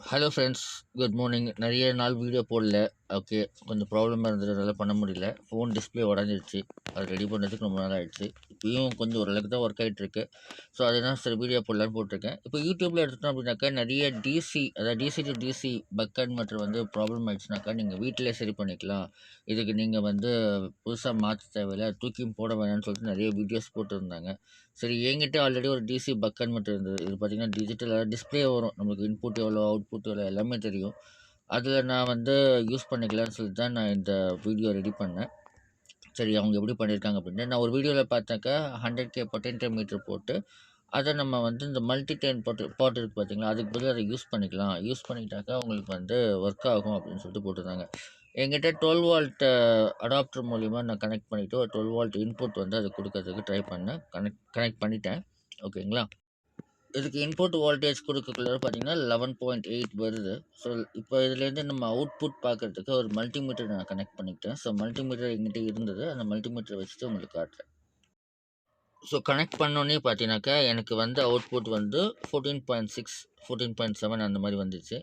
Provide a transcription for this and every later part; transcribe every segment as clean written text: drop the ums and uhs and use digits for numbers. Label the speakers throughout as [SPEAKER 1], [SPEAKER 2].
[SPEAKER 1] Hello friends, good morning. நிறைய நாள் video போடல. ஓகே, கொஞ்சம் ப்ராப்ளமாக இருந்ததுனால பண்ண முடியல. ஃபோன் டிஸ்பிளே உடஞ்சிருச்சு. அது ரெடி பண்ணுறதுக்கு ரொம்ப நாள் ஆயிடுச்சு. இப்பயும் கொஞ்சம் ஓரளவுக்கு தான் ஒர்க் ஆகிட்டுருக்கு. ஸோ அதுதான் சரி வீடியோ போடலான்னு போட்டிருக்கேன். இப்போ யூடியூப்பில் எடுத்துட்டோம் அப்படின்னாக்கா நிறைய டிசி, அதாவது டிசி டு டிசி பக்கன் மற்றும் ப்ராப்ளம் ஆயிடுச்சுனாக்கா நீங்கள் வீட்டிலே சரி பண்ணிக்கலாம். இதுக்கு நீங்கள் புதுசாக மாற்ற தேவையில்லை, தூக்கியும் போட வேணாம்னு சொல்லிட்டு நிறைய வீடியோஸ் போட்டிருந்தாங்க. சரி, என்கிட்ட ஆல்ரெடி ஒரு டிசி பக்கன் மட்டும் இருந்தது. இது பார்த்தீங்கன்னா டிஜிட்டலாக டிஸ்பிளே வரும், நம்மளுக்கு இன்புட் எவ்வளோ அவுட்புட் எவ்வளோ எல்லாமே தெரியும். அதில் நான் யூஸ் பண்ணிக்கலாம்னு சொல்லிட்டு தான் நான் இந்த வீடியோ ரெடி பண்ணேன். சரி, அவங்க எப்படி பண்ணியிருக்காங்க அப்படின்ட்டு நான் ஒரு வீடியோவில் பார்த்தாக்கா 100K பொட்டென்டோ மீட்டர் போட்டு அதை நம்ம இந்த மல்டி டைன் பாட் இருக்குது பார்த்தீங்களா, அதுக்கு பதிலாக அதை யூஸ் பண்ணிக்கலாம். யூஸ் பண்ணிக்கிட்டாக்கா உங்களுக்கு ஒர்க் ஆகும் அப்படின்னு சொல்லிட்டு போட்டிருந்தாங்க. என்கிட்ட 12 வால்ட் அடாப்டர் மூலிமா நான் கனெக்ட் பண்ணிவிட்டு ஒரு 12 வால்ட் இன்புட் அதை கொடுக்கறதுக்கு ட்ரை பண்ணேன். கனெக்ட் பண்ணிட்டேன். ஓகேங்களா. இதுக்கு இன்புட் வோல்டேஜ் கொடுக்கக்குள்ள பார்த்தீங்கன்னா 11.8 வருது. ஸோ இப்போ இதுலேருந்து நம்ம அவுட்புட் பார்க்குறதுக்கு ஒரு மல்டிமீட்டர் நான் கனெக்ட் பண்ணிக்கிட்டேன். ஸோ மல்டிமீட்டர் எங்கிட்ட இருந்தது, அந்த மல்டிமீட்டரை வச்சுட்டு உங்களுக்கு காட்டுறேன். ஸோ கனெக்ட் பண்ணோன்னே பார்த்தீங்கன்னாக்கா எனக்கு அவுட்புட் 14.6 14.7 அந்த மாதிரி வந்துச்சு.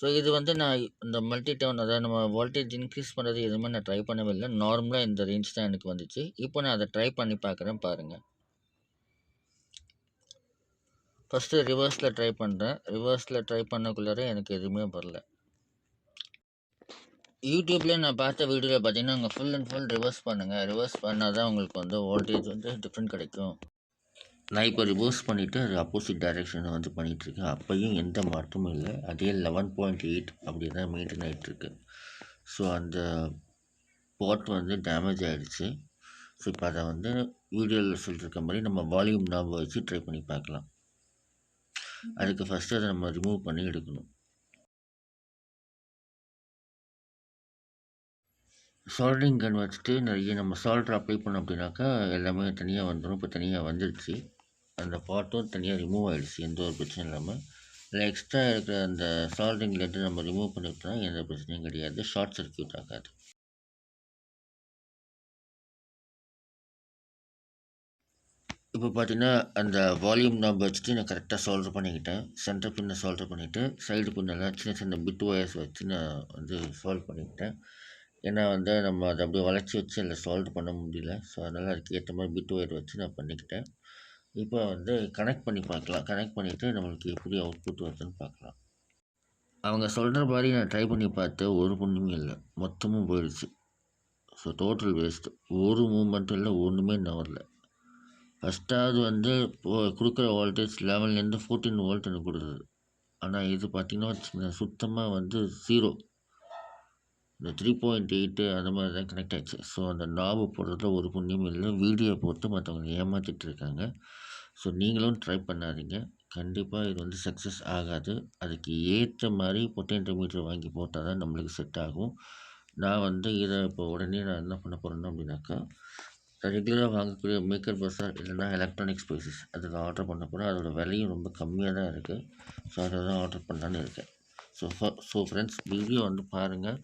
[SPEAKER 1] ஸோ இது நான் இந்த மல்டி டவுன், அதாவது நம்ம வோல்டேஜ் இன்க்ரீஸ் பண்ணுறது எதுவுமே நான் ட்ரை பண்ணவே இல்லை. நார்மலாக இந்த ரேஞ்ச் தான் எனக்கு வந்துச்சு. இப்போ நான் அதை ட்ரை பண்ணி பார்க்குறேன், பாருங்கள். ஃபஸ்ட்டு ரிவர்ஸில் ட்ரை பண்ணுறேன். ரிவர்ஸில் ட்ரை பண்ணக்குள்ளார எனக்கு எதுவுமே வரல. யூடியூப்லேயே நான் பார்த்த வீடியோவில் பார்த்தீங்கன்னா அங்கே ஃபுல் அண்ட் ஃபுல் ரிவர்ஸ் பண்ணுங்கள். ரிவர்ஸ் பண்ணால் தான் உங்களுக்கு வோல்டேஜ் டிஃப்ரெண்ட் கிடைக்கும். நான் இப்போ ரிவர்ஸ் பண்ணிவிட்டு அது ஆப்போசிட் டைரெக்ஷனில் பண்ணிகிட்ருக்கேன். அப்போயும் எந்த மாற்றமும் இல்லை. அதே 11.8 அப்படி தான் மெயின்டைன் ஆகிட்டுருக்கு. ஸோ அந்த பாட் டேமேஜ் ஆகிடுச்சு. ஸோ இப்போ அதை வீடியோவில் சொல்லியிருக்க மாதிரி நம்ம வால்யூம் நாபை வச்சு ட்ரை பண்ணி பார்க்கலாம். அதுக்கு ஃபஸ்ட்டு அதை நம்ம ரிமூவ் பண்ணி எடுக்கணும். சால்ட்ரிங் கன் வச்சுட்டு நிறைய நம்ம சால்ட்ரு அப்ளை பண்ணோம் அப்படின்னாக்கா எல்லாமே தனியாக வந்துடும். இப்போ தனியாக வந்துடுச்சு. அந்த பாட்டும் தனியாக ரிமூவ் ஆகிடுச்சு, எந்த ஒரு பிரச்சனையும் இல்லாமல். இல்லை எக்ஸ்ட்ரா இருக்கிற அந்த சால்ட்ரிங் லெட்டு நம்ம ரிமூவ் பண்ணிவிட்டோம்னா எந்த பிரச்சனையும் கிடையாது, ஷார்ட் சர்க்யூட் ஆகாது. இப்போ பார்த்தீங்கன்னா அந்த வால்யூம் நாப் வச்சுட்டு நான் கரெக்டாக சால்டர் பண்ணிக்கிட்டேன். சென்டர் பின்னை சால்டர் பண்ணிவிட்டு சைடு பின்னெல்லாம் சின்ன சின்ன பிட் ஒயர்ஸ் வச்சு நான் சால்வ் பண்ணிக்கிட்டேன். ஏன்னா நம்ம அதை அப்படியே வளைச்சி வச்சு அதில் சால்வ் பண்ண முடியல. ஸோ அதனால் அதுக்கு ஏற்ற மாதிரி பிட் ஒயர் வச்சு நான் பண்ணிக்கிட்டேன். இப்போ கனெக்ட் பண்ணி பார்க்கலாம். கனெக்ட் பண்ணிவிட்டு நம்மளுக்கு எப்படி அவுட்புட் வருதுன்னு பார்க்கலாம். அவங்க சொல்கிற மாதிரி நான் ட்ரை பண்ணி பார்த்தேன், ஒரு புண்ணியமும் இல்லை, மொத்தமும் போயிடுச்சு. So total waste. ஒரு மூமெண்ட்டும் இல்லை, ஒன்றுமே நவரல. ஃபஸ்ட்டாவது கொடுக்குற வோல்டேஜ் 11லேருந்து 14 வோல்ட் எனக்கு கொடுத்தது. ஆனால் இது பார்த்திங்கன்னா வச்சுக்கோங்க, சுத்தமாக 0. இந்த 3.8 அந்த மாதிரி தான் கனெக்ட் ஆகிடுச்சு. ஸோ அந்த நாபு போடுறதுல ஒரு புண்ணியமும் இல்லை. வீடியோ போட்டு மற்றவங்க ஏமாற்றிட்டு இருக்காங்க. ஸோ நீங்களும் ட்ரை பண்ணாதீங்க. கண்டிப்பாக இது சக்ஸஸ் ஆகாது. அதுக்கு ஏற்ற மாதிரி பொட்டென்டோமீட்டர் வாங்கி போட்டால் தான் நம்மளுக்கு செட் ஆகும். நான் இதை இப்போ உடனே நான் என்ன பண்ண போகிறேன்னா அப்படின்னாக்கா, ரெகுலராக வாங்கக்கூடிய மேக்கர் பஸார் இல்லைனா எலக்ட்ரானிக் ஸ்பைசஸ் அதில் ஆர்டர் பண்ண போகிறேன். அதோடய விலையும் ரொம்ப கம்மியாக தான் இருக்குது. ஸோ அதை தான் ஆர்டர் பண்ணலான்னு இருக்கேன். ஸோ ஃப்ரெண்ட்ஸ், வீடியோ பாருங்கள்.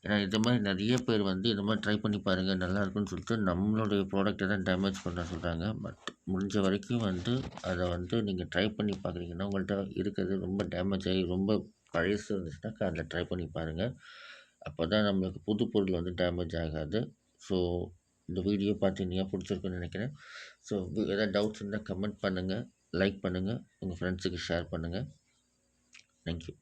[SPEAKER 1] ஏன்னா இது மாதிரி நிறைய பேர் இது மாதிரி ட்ரை பண்ணி பாருங்கள், நல்லா இருக்குன்னு சொல்லிட்டு நம்மளுடைய ப்ராடக்ட்டை தான் டேமேஜ் பண்ண சொல்கிறாங்க. பட் முடிஞ்ச வரைக்கும் அதை நீங்கள் ட்ரை பண்ணி பார்க்குறீங்கன்னா, உங்கள்கிட்ட இருக்கிறது ரொம்ப டேமேஜ் ஆகி ரொம்ப பழசு இருந்துச்சுனாக்கா அதில் ட்ரை பண்ணி பாருங்கள். அப்போ தான் நம்மளுக்கு புது பொருள் டேமேஜ் ஆகாது. ஸோ இந்த வீடியோ பார்த்தீங்கன்னா பிடிச்சிருக்குன்னு நினைக்கிறேன். ஸோ எதாவது டவுட்ஸ் இருந்தால் கமெண்ட் பண்ணுங்கள், லைக் பண்ணுங்கள், உங்கள் ஃப்ரெண்ட்ஸுக்கு ஷேர் பண்ணுங்கள். தேங்க்யூ.